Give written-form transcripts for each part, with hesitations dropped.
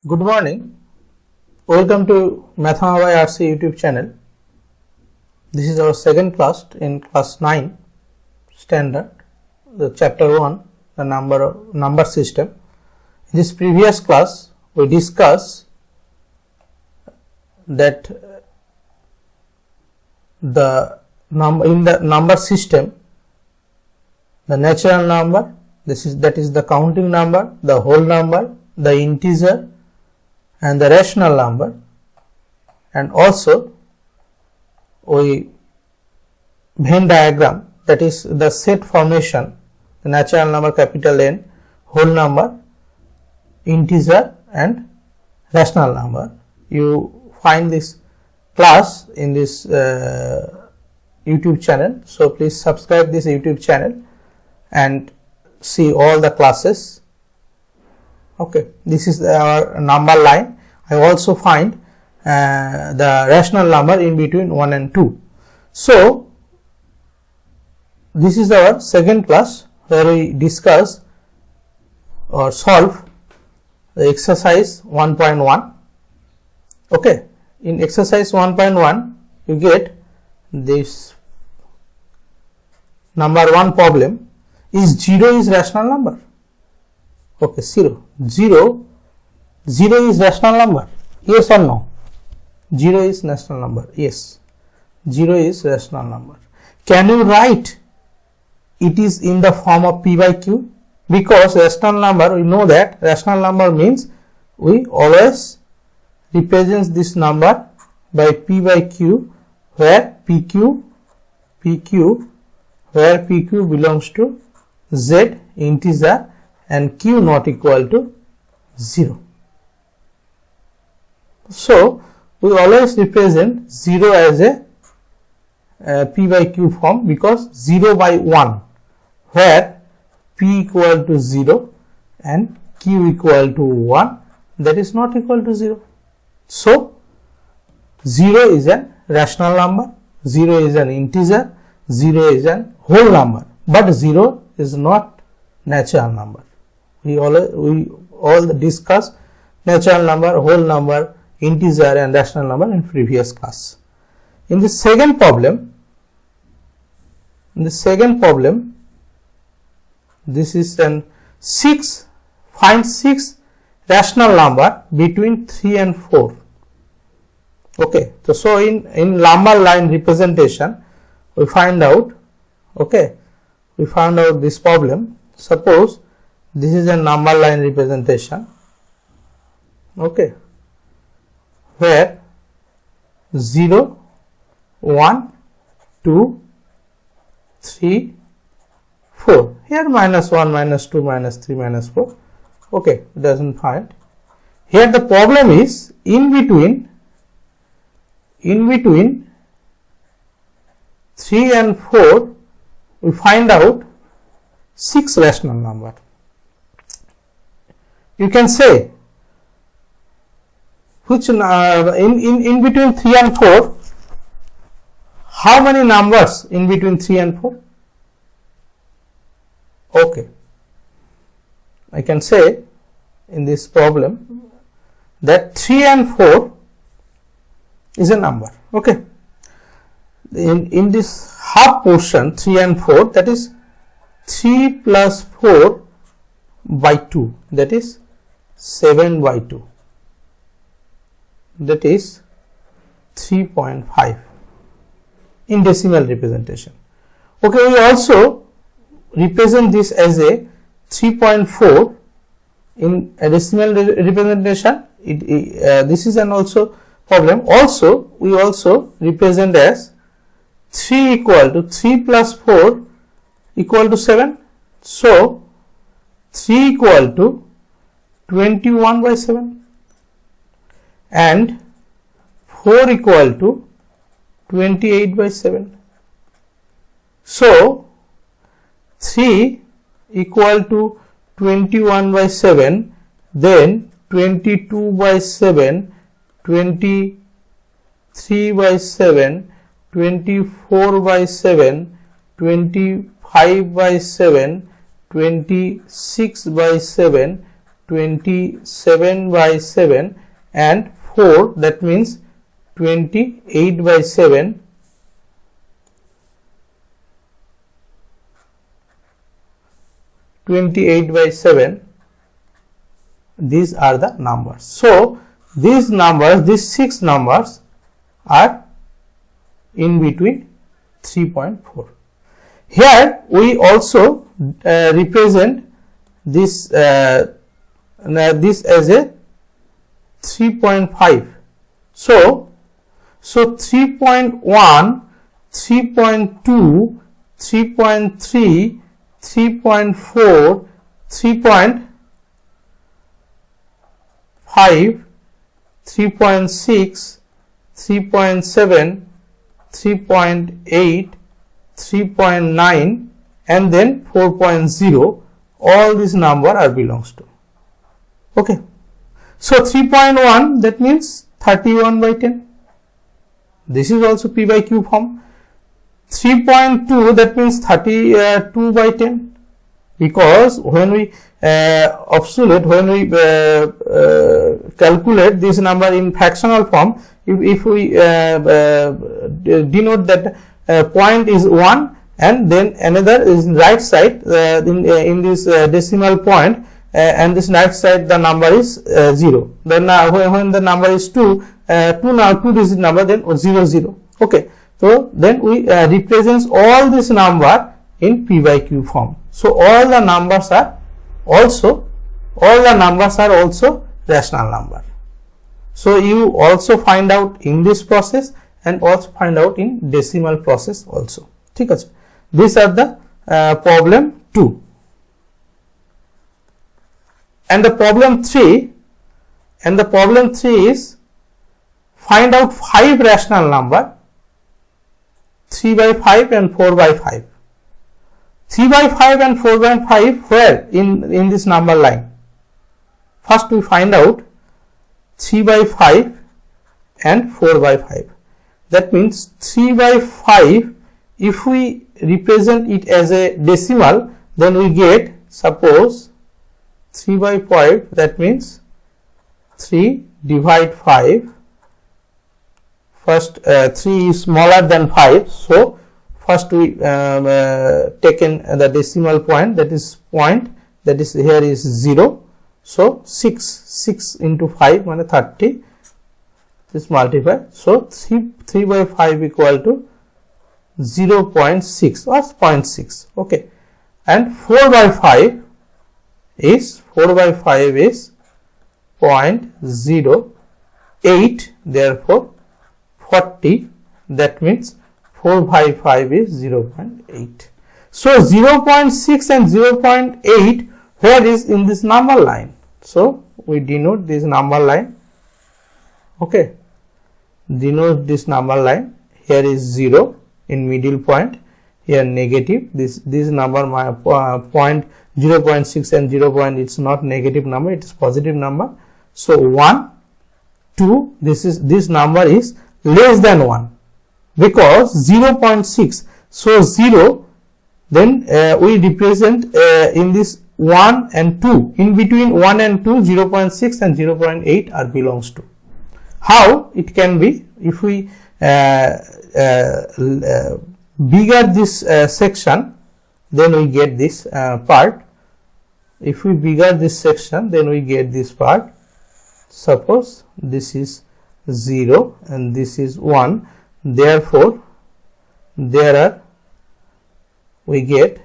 Good morning. Welcome to Mathema by RC YouTube channel. This is our second class in class 9 standard, the chapter 1, the number system. In this previous class, we discussed that in the number system, the natural number, that is the counting number, the whole number, the integer, and the rational number, and also we Venn diagram, that is the set formation, the natural number capital N, whole number, integer, and rational number. You find this class in this YouTube channel, so please subscribe this YouTube channel and see all the classes. Okay, this is our number line. I also find the rational number in between 1 and 2. So, this is our second class where we discuss or solve the exercise 1.1. Okay, in exercise 1.1 you get this number 1 problem: is 0 is rational number? Okay, 0 is rational number, yes or no? 0 is rational number, yes, 0 is rational number. Can you write it is in the form of p by q? Because rational number, we know that rational number means we always represent this number by p by q, where pq belongs to z integer and q not equal to 0. So, we always represent 0 as a p by q form, because 0 by 1, where p equal to 0 and q equal to 1, that is not equal to 0. So, 0 is a rational number, 0 is an integer, 0 is a whole number, but 0 is not natural number. We all discuss natural number, whole number, integer and rational number in previous class. In the second problem, this is an 6, find 6 rational number between 3 and 4. Okay, so in number line representation we find out, okay, we found out this problem. Suppose this is a number line representation, okay, where 0, 1, 2, 3, 4, here minus 1, minus 2, minus 3, minus 4, okay, doesn't find. Here the problem is in between 3 and 4 we find out 6 rational number. You can say which in between 3 and 4, how many numbers in between 3 and 4? Okay, I can say in this problem that 3 and 4 is a number. Okay, in this half portion 3 and 4, that is 3 plus 4 by 2, that is 7 by 2, that is 3.5 in decimal representation. Okay, we also represent this as a 3.4 in a decimal representation. This is an also problem. Also, we also represent as 3 equal to 3 plus 4 equal to 7. So, 3 equal to 21 by 7 and 4 equal to 28 by 7. So, 3 equal to 21 by 7, then 22 by 7, 23 by 7, 24 by 7, 25 by 7, 26 by 7, 27 by 7 and 4, that means 28 by 7, 28 by 7, these are the numbers. So these numbers, these 6 numbers are in between 3.4. Here we also represent this this as a 3.5. So 3.1, 3.2, 3.3, 3.4, 3.5, 3.6, 3.7, 3.8, 3.9 and then 4.0, all these number are belongs to. Okay. So 3.1, that means 31 by 10. This is also P by Q form. 3.2, that means 32 by 10, because when we obsolete, when we calculate this number in fractional form, if we denote that point is 1 and then another is right side in this decimal point, and this right side the number is 0. Then when the number is 2 digit number, then 0 0. Okay. So then we represents all this number in P by Q form. So all the numbers are also rational number. So you also find out in this process and also find out in decimal process also. ठीक है. These are the problem 2. And the problem 3 is find out 5 rational number, 3 by 5 and 4 by 5. 3 by 5 and 4 by 5 where in this number line? First we find out 3 by 5 and 4 by 5. That means 3 by 5, if we represent it as a decimal, then we get, suppose 3 by 5, that means 3 divide 5. First 3 is smaller than 5, so first we taken the decimal point, that is point, that is here is 0. So 6 into 5 means 30. This multiply. So 3 by 5 equal to 0.6 or 0.6. Okay. And 4 by 5 is 0.08. Therefore 40. That means 4 by 5 is 0.8. So 0.6 and 0.8 where is in this number line? So we denote this number line. Okay. Denote this number line. Here is 0 in middle point. Here negative. This number my point 0.6 and 0. It's not negative number. It is positive number. So 1, 2. This number is less than 1 because 0.6. So 0. Then we represent in this 1 and 2. In between 1 and 2, 0.6 and 0.8 are belongs to. How it can be? If we bigger this section, then we get this part. If we bigger this section, then we get this part. Suppose this is 0 and this is 1. Therefore, we get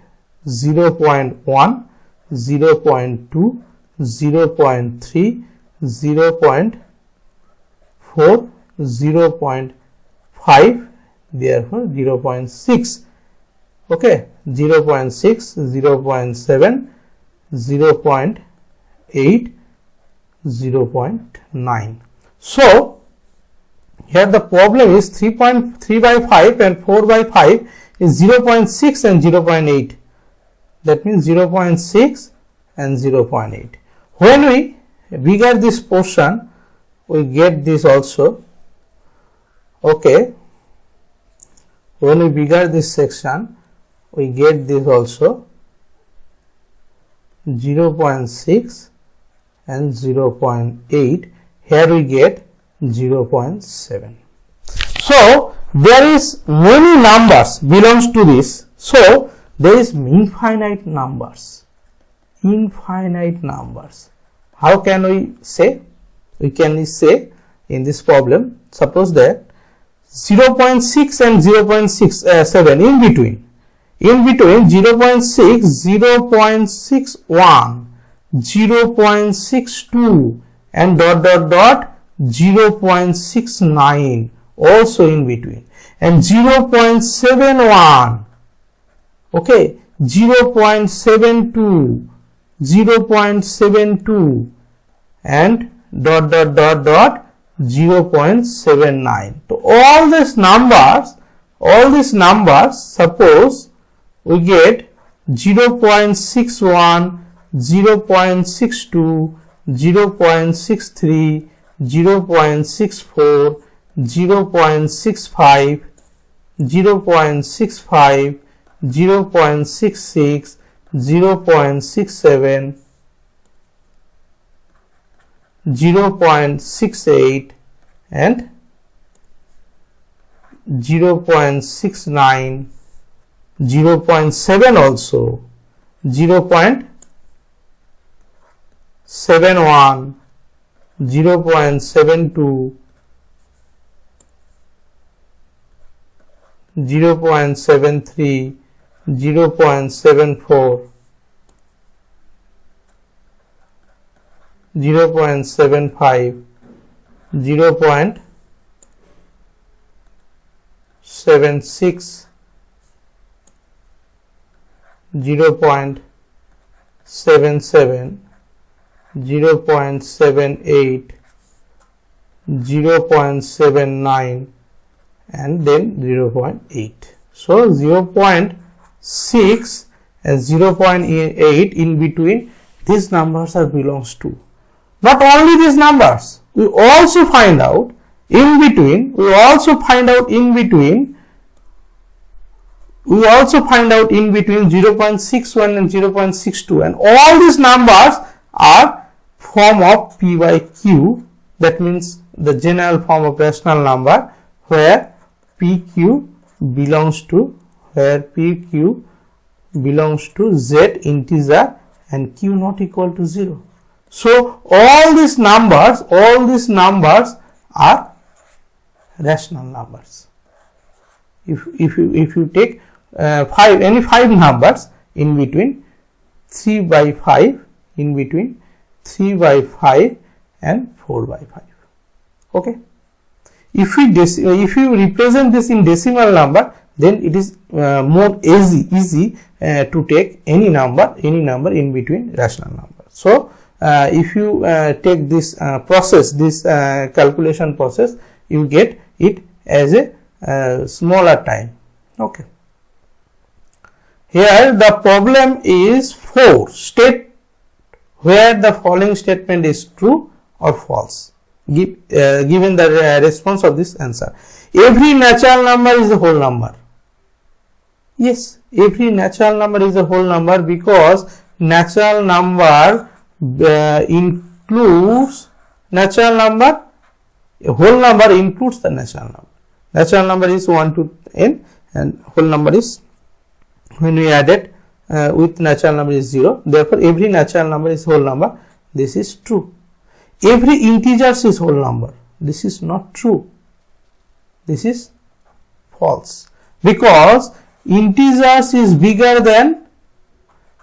0.1, 0.2, 0.3, 0.4, 0.5, therefore 0.6. Okay, 0.6, 0.7, 0.8, 0.9. So here the problem is 3 by 5 and 4 by 5 is 0.6 and 0.8. That means 0.6 and 0.8. When we bigger this portion, we get this also. Okay. When we bigger this section, we get this also 0.6 and 0.8. Here we get 0.7. So there is many numbers belongs to this. So there is infinite numbers. Infinite numbers. How can we say? We can say in this problem, suppose that 0.6 and 0.67 in between 0.6, 0.61, 0.62 and dot 0.69 also in between, and 0.71, okay, 0.72, 0.72 and dot 0.79. So all these numbers, suppose we get 0.61, 0.62, 0.63, 0.64, 0.65, 0.65, 0.66, 0.67, 0.68 and 0.69, 0.7 also, 0.71, 0.72, 0.73, 0.74, 0.75, 0.76, 0.77, 0.78, 0.79 and then 0.8. So 0.6 and 0.8 in between, these numbers are belongs to. Not only these numbers, we also find out in between, 0.61 and 0.62, and all these numbers are form of P by Q. That means the general form of rational number where PQ belongs to Z integer and Q not equal to 0. So all these numbers are rational numbers. If you take any 5 numbers in between 3 by 5, in between 3 by 5 and 4 by 5. Okay. If you represent this in decimal number, then it is more easy to take any number in between rational numbers. So if you take this calculation process, you get it as a smaller time. Okay. Here the problem is 4. State where the following statement is true or false. Given the response of this answer. Every natural number is a whole number. Yes, every natural number is a whole number because natural number includes natural number. A whole number includes the natural number. Natural number is 1 to n and whole number is, when we add it with natural number, is 0. Therefore, every natural number is whole number. This is true. Every integer is whole number. This is not true. This is false, because integers is bigger than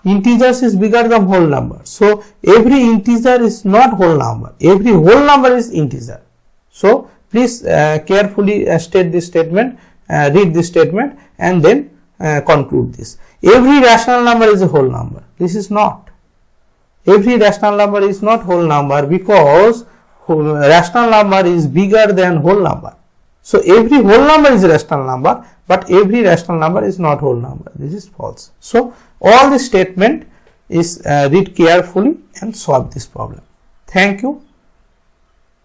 whole number. So every integer is not whole number. Every whole number is integer. So please carefully state this statement, read this statement, and then conclude this. Every rational number is a whole number. This is not. Every rational number is not whole number, because rational number is bigger than whole number. So every whole number is a rational number, but every rational number is not whole number. This is false. So all this statement is read carefully and solve this problem. Thank you.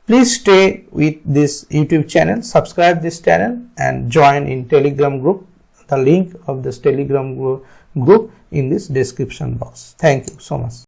Please stay with this YouTube channel, subscribe this channel and join in Telegram group. The link of this Telegram group in this description box. Thank you so much.